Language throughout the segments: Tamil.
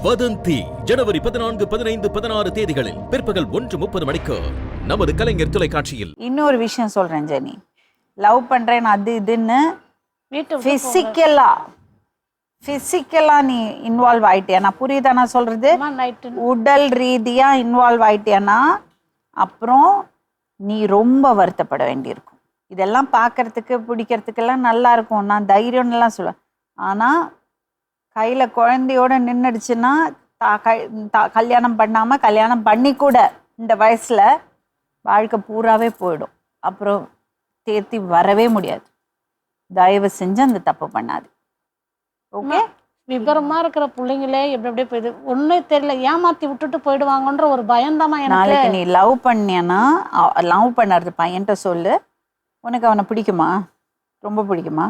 வதந்தி ஜனவரி 14, 15, 16 தேதிகளில் பிற்பகல் 1:30 மணிக்கு நமது கலைஞர் தொலைக்காட்சியில். இன்னொரு விஷயம் சொல்றேன் ஜெனி, லவ் பண்றேன் அது இதுன்னு பிசிக்கலா நீ இன்வால்வ் ஆயிட்டியானா, புரியுதா நான் சொல்றது? உடல் ரீதியா இன்வால்வ் ஆயிட்டியானா அப்புறம் நீ ரொம்ப வருத்தப்பட வேண்டியிருக்கும். இதெல்லாம் பார்க்கறதுக்கு பிடிக்கிறதுக்கெல்லாம் நல்லா இருக்கும், நான் தைரியம்லாம் சொல்லுவேன். ஆனால் கையில் குழந்தையோட நின்றுடுச்சுன்னா கல்யாணம் பண்ணாமல் கல்யாணம் பண்ணி கூட இந்த வயசில் வாழ்க்கை பூராவே போயிடும். அப்புறம் தேர்த்தி வரவே முடியாது. தயவு செஞ்சு அந்த தப்பு பண்ணாது. ஓகே? விபரமா இருக்கிற பிள்ளைங்களே எப்படி போயிடுது ஒன்றும் தெரியல, ஏமாத்தி விட்டுட்டு போயிடுவாங்கன்ற ஒரு பயம்தாம்மா எனக்கு. நாளைக்கு நீ லவ் பண்ணியன்னா, லவ் பண்ணுறது பையன்கிட்ட சொல்லு, உனக்கு அவனை பிடிக்குமா, ரொம்ப பிடிக்குமா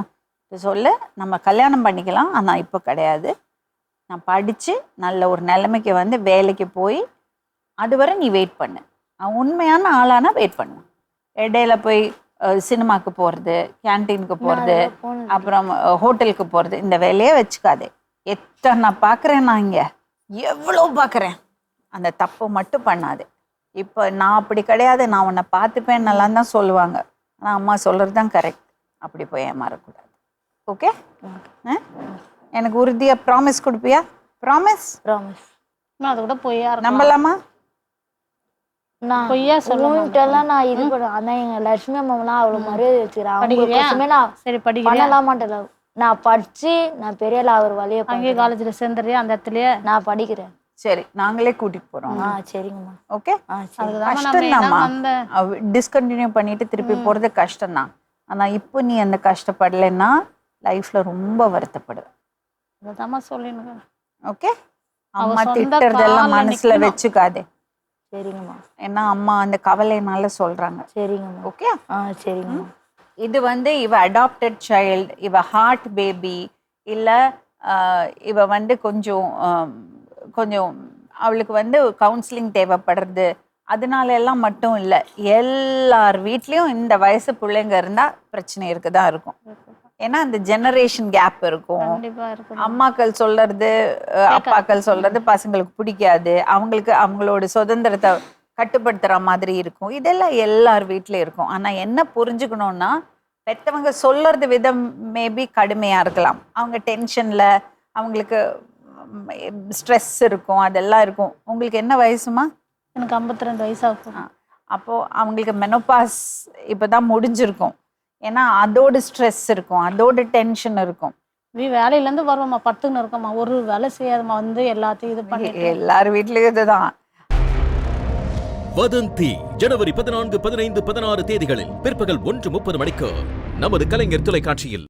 சொல்லு, நம்ம கல்யாணம் பண்ணிக்கலாம், ஆனால் இப்போ கிடையாது, நான் படித்து நல்ல ஒரு நிலைமைக்கு வந்து வேலைக்கு போய் அதுவரை நீ வெயிட் பண்ணு. அவன் உண்மையான ஆளானா வெயிட் பண்ணுவான். இடையில போய் சினிமாவுக்கு போகிறது, கேன்டீனுக்கு போகிறது, அப்புறம் ஹோட்டலுக்கு போகிறது, இந்த வேலையே வச்சுக்காதே. எத்தனை பார்க்குறேன் நான், இங்கே எவ்வளோ பார்க்குறேன். அந்த தப்பு மட்டும் பண்ணாது. இப்போ நான் அப்படி கிடையாது, நான் உன்னை பார்த்துப்பேன் நல்லா தான் சொல்லுவாங்க, ஆனால் அம்மா சொல்கிறது தான் கரெக்ட். அப்படி போய் ஏமாறக்கூடாது. ஓகே? எனக்கு உறுதியாக ப்ராமிஸ் கொடுப்பியா? ப்ராமிஸ் நான் அதை கூட பொய்யா நம்பலாமா? நான் பொய்யா சொல்லுவேன். நான் இது பண்ணுவேன். அதான் எங்க லட்சுமி அம்மாலாம் அவ்வளவு மரியாதை வச்சுக்கிறேன். சரி பண்ணலாம் மாட்டேன். நான் படிச்சு நான் பெரிய ஒரு வழியை அங்கே காலேஜ்ல சேர்ந்துறியா? அந்த இடத்துலயே நான் படிக்கிறேன். சரி, நாங்களே கூட்டிட்டு போறோம். சரிங்கம்மா. ஓகே? கஷ்டம்தாம்மா, டிஸ்கண்டினியூ பண்ணிட்டு திருப்பி போறது கஷ்டம்தான். ஆனா இப்போ நீ அந்த கஷ்டப்படலைன்னா லைஃப்ல ரொம்ப வருத்தப்படுவேன். சொல்லினுங்க. ஓகே? அம்மா திட்டுறதெல்லாம் மனசுல வச்சுக்காதே. சரிங்கம்மா. ஏன்னா அம்மா அந்த கவலைனால சொல்றாங்க. சரிங்கம்மா. ஓகே? சரிங்கம்மா. இது வந்து இவ அடாப்டட் சைல்டு, இவ ஹார்ட் பேபி இல்லை, இவ வந்து கொஞ்சம் அவளுக்கு வந்து கவுன்சிலிங் தேவைப்படுறது, அதனால எல்லாம் மட்டும் இல்லை. எல்லார் வீட்லேயும் இந்த வயசு பிள்ளைங்க இருந்தால் பிரச்சனை இருக்குதான் இருக்கும். ஏன்னா அந்த ஜெனரேஷன் கேப் இருக்கும். அம்மாக்கள் சொல்றது, அப்பாக்கள் சொல்றது பசங்களுக்கு பிடிக்காது, அவங்களுக்கு அவங்களோட சுதந்திரத்தை கட்டுப்படுத்துற மாதிரி இருக்கும். இதெல்லாம் எல்லார் வீட்லயும் இருக்கும். ஆனா என்ன புரிஞ்சுக்கணும்னா, பெற்றவங்க சொல்றது விதம் மேபி கடுமையா இருக்கலாம். அவங்க டென்ஷன்ல, அவங்களுக்கு ஸ்ட்ரெஸ் இருக்கும், அதெல்லாம் இருக்கும். உங்களுக்கு என்ன வயசுமா? எனக்கு 52 வயசாகும். அப்போ அவங்களுக்கு மெனோபாஸ் இப்பதான் முடிஞ்சிருக்கும். ஏன்னா அதோட ஸ்ட்ரெஸ் இருக்கும், அதோட டென்ஷன் இருக்கும். வேலையிலேருந்து வருவோம்மா, படுத்துன்னு இருக்கோம்மா, ஒரு வேலை செய்யாதம்மா, வந்து எல்லாத்தையும் இது பண்ணி. எல்லார் வீட்லயும் இதுதான். வதந்தி ஜனவரி 14, 15, 16 தேதிகளில் பிற்பகல் 1:30 மணிக்கு நமது கலைஞர் தொலைக்காட்சியில்.